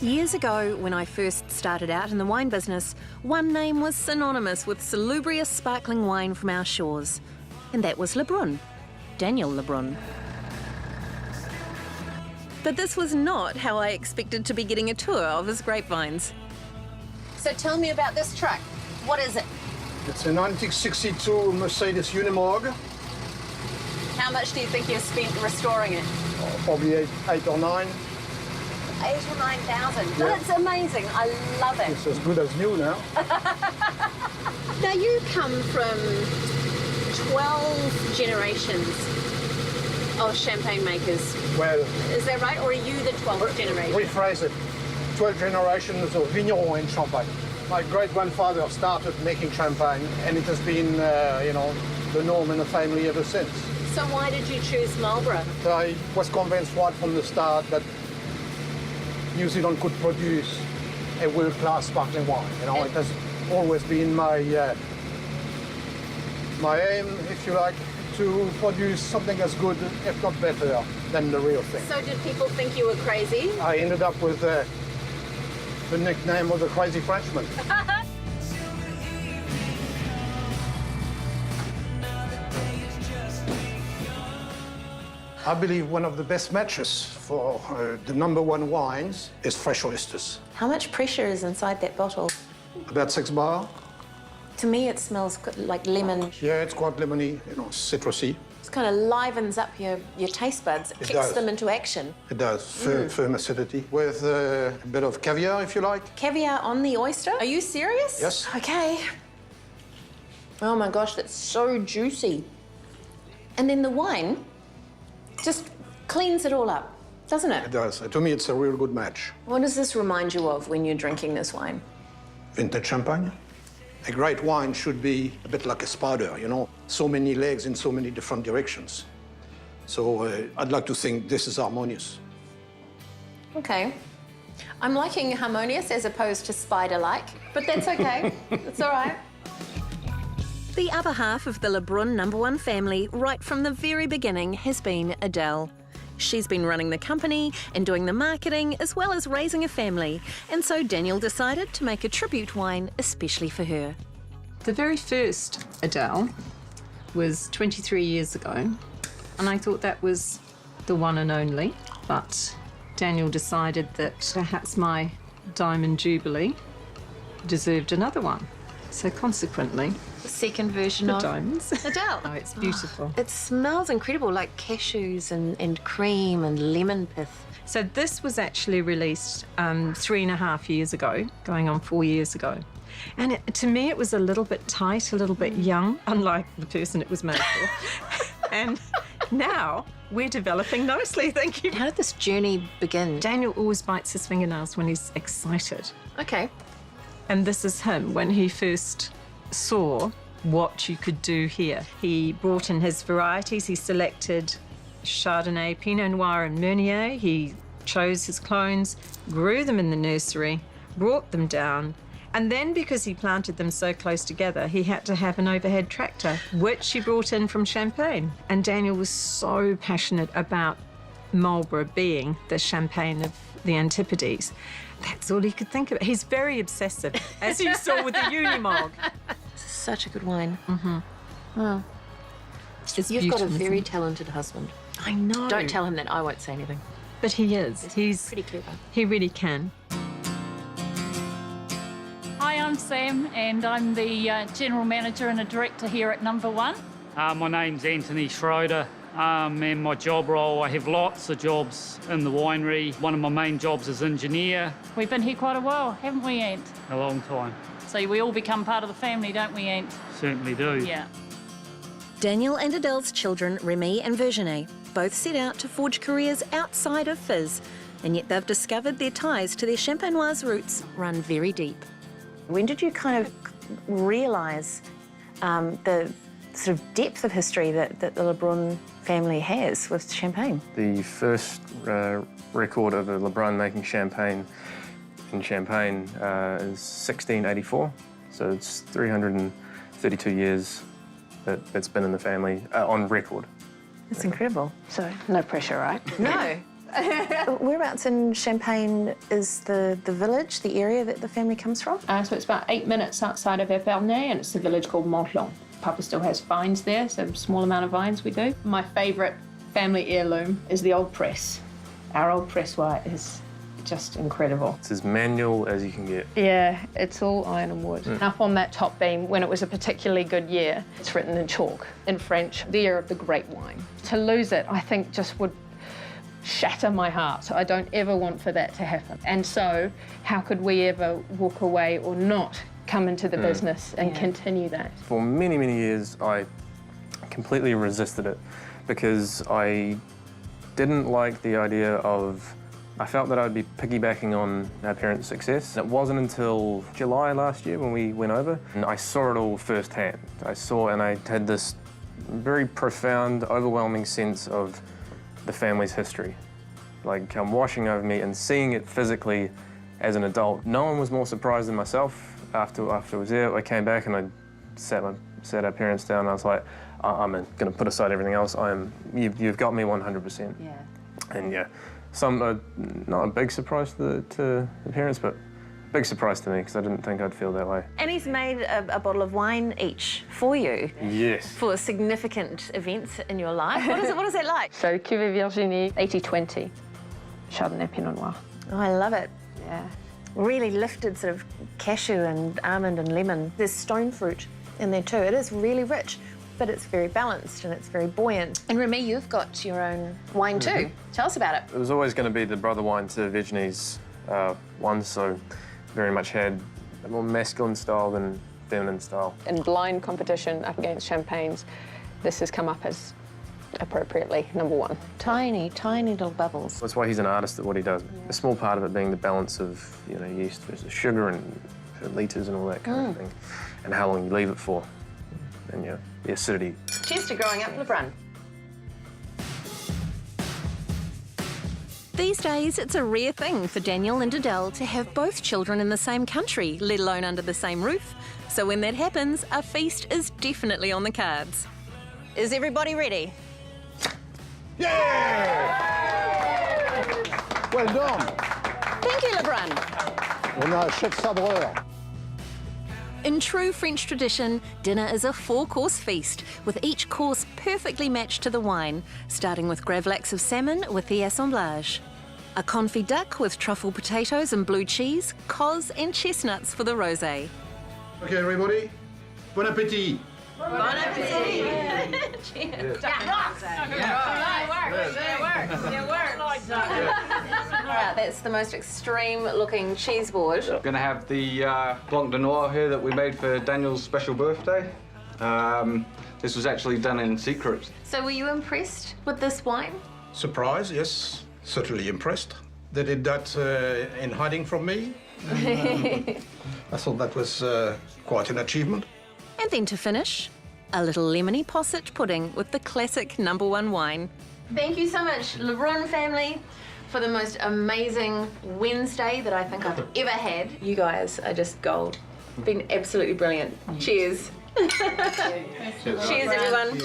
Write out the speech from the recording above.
Years ago, when I first started out in the wine business, one name was synonymous with salubrious sparkling wine from our shores, and that was Lebrun, Daniel Lebrun. But this was not how I expected to be getting a tour of his grapevines. So tell me about this truck. What is it? It's a 1962 Mercedes Unimog. How much do you think you've spent restoring it? Probably eight or nine. 8,000 or 9,000. Yeah. That's amazing. I love it. It's as good as new now. Now, you come from 12 generations of champagne makers. Well, Is that right? Or are you the 12th generation? rephrase it. 12 generations of vignerons in Champagne. My great-grandfather started making champagne, and it has been, the norm in the family ever since. So why did you choose Marlborough? I was convinced right from the start that New Zealand could produce a world-class sparkling wine. It has always been my aim, if you like, to produce something as good, if not better, than the real thing. So did people think you were crazy? I ended up with the nickname of the Crazy Frenchman. I believe one of the best matches for the #1 wines is fresh oysters. How much pressure is inside that bottle? About 6 bar. To me, it smells like lemon. Yeah, it's quite lemony, citrusy. It kind of livens up your taste buds. It kicks does. them into action. It does, firm acidity. With a bit of caviar, if you like. Caviar on the oyster? Are you serious? Yes. Okay. Oh my gosh, that's so juicy. And then the wine just cleans it all up, doesn't It it? does. To me, it's a real good match. What does this remind you of when you're drinking this wine? Vintage champagne. A great wine should be a bit like a spider, so many legs in so many different directions. So I'd like to think this is harmonious. Okay. I'm liking harmonious as opposed to spider-like, but that's okay. It's all right. The other half of the Lebrun #1 family, right from the very beginning, has been Adele. She's been running the company and doing the marketing, as well as raising a family. And so Daniel decided to make a tribute wine especially for her. The very first Adele was 23 years ago, and I thought that was the one and only. But Daniel decided that perhaps my Diamond Jubilee deserved another one. So consequently, The second version the of diamonds. Adele. Oh, it's beautiful. It smells incredible, like cashews and cream and lemon pith. So this was actually released 3.5 years ago, going on 4 years ago. And to me, it was a little bit tight, a little bit young, unlike the person it was made for. And now we're developing nicely, thank you. How did this journey begin? Daniel always bites his fingernails when he's excited. Okay. And this is him when he first saw what you could do here. He brought in his varieties. He selected Chardonnay, Pinot Noir and Meunier. He chose his clones, grew them in the nursery, brought them down, and then because he planted them so close together, he had to have an overhead tractor, which he brought in from Champagne. And Daniel was so passionate about Marlborough being the champagne of the Antipodes. That's all he could think of. He's very obsessive, as you saw with the Unimog. This is such a good wine. It's You've got a beautiful. very talented husband. I know. Don't tell him that. I won't say anything. But he is. He's Pretty clever. He really can. Hi, I'm Sam, and I'm the General Manager and a Director here at #1. My name's Anthony Schroeder, and my job role, I have lots of jobs in the winery. One of my main jobs is engineer. We've been here quite a while, haven't we, Ant? A long time. So we all become part of the family, don't we, Ant? Certainly do. Yeah. Daniel and Adele's children, Remy and Virginie, both set out to forge careers outside of Fizz, and yet they've discovered their ties to their Champenoise roots run very deep. When did you kind of realise the sort of depth of history that the Lebrun family has with champagne? The first record of a Lebrun making champagne in Champagne is 1684, so it's 332 years that it's been in the family on record. That's incredible. So, no pressure, right? No. Whereabouts in Champagne is the village, the area that the family comes from? So it's about 8 minutes outside of Epernay, and it's a village called Montlon. Papa still has vines there, so a small amount of vines we do. My favourite family heirloom is the old press. Our old press white is just incredible. It's as manual as you can get. Yeah, it's all iron and wood. Up on that top beam, when it was a particularly good year, it's written in chalk, in French, the year of the great wine. To lose it, I think, just would shatter my heart. I don't ever want for that to happen. And so, how could we ever walk away or not come into the business and continue that? For many, many years, I completely resisted it because I didn't like the idea of, I felt that I'd be piggybacking on our parents' success. It wasn't until July last year when we went over, and I saw it all firsthand. And I had this very profound, overwhelming sense of the family's history, like washing over me, and seeing it physically as an adult. No one was more surprised than myself. After I was there, I came back and I sat our parents down, and I was like, I'm going to put aside everything else. You've got me 100%. Yeah. And yeah, not a big surprise to the parents, but a big surprise to me because I didn't think I'd feel that way. And he's made a bottle of wine each for you. Yes. For significant events in your life. What is that like? So, Cuvée Virginie, 80-20, Chardonnay Pinot Noir. Oh, I love it. Yeah. Really lifted sort of cashew and almond and lemon. There's stone fruit in there too. It is really rich, but it's very balanced and it's very buoyant. And Remy, you've got your own wine too. Tell us about it. It was always going to be the brother wine to Virginie's one, so very much had a more masculine style than feminine style. In blind competition up against champagnes, this has come up as appropriately #1. Tiny, tiny little bubbles. That's why he's an artist at what he does. A small part of it being the balance of yeast versus sugar and litres and all that kind of thing, and how long you leave it for, and the acidity. Cheers to growing up, Lebrun. These days, it's a rare thing for Daniel and Adele to have both children in the same country, let alone under the same roof. So when that happens, a feast is definitely on the cards. Is everybody ready? Yeah! Well done. Thank you, Lebrun. On a un chef sabreur. In true French tradition, dinner is a 4-course feast, with each course perfectly matched to the wine, starting with gravlax of salmon with the assemblage. A confit duck with truffle potatoes and blue cheese, cos and chestnuts for the rosé. Okay, everybody. Bon appétit. Bon appétit! Cheers. Alright, that's the most extreme looking cheese board. Going to have the Blanc de Noir here that we made for Daniel's special birthday. This was actually done in secret. So were you impressed with this wine? Surprise, yes. Certainly impressed. They did that in hiding from me. I thought that was quite an achievement. And then to finish, a little lemony posset pudding with the classic #1 wine. Thank you so much, Lebrun family, for the most amazing Wednesday that I think I've ever had. You guys are just gold. Been absolutely brilliant. Cheers. Cheers, everyone.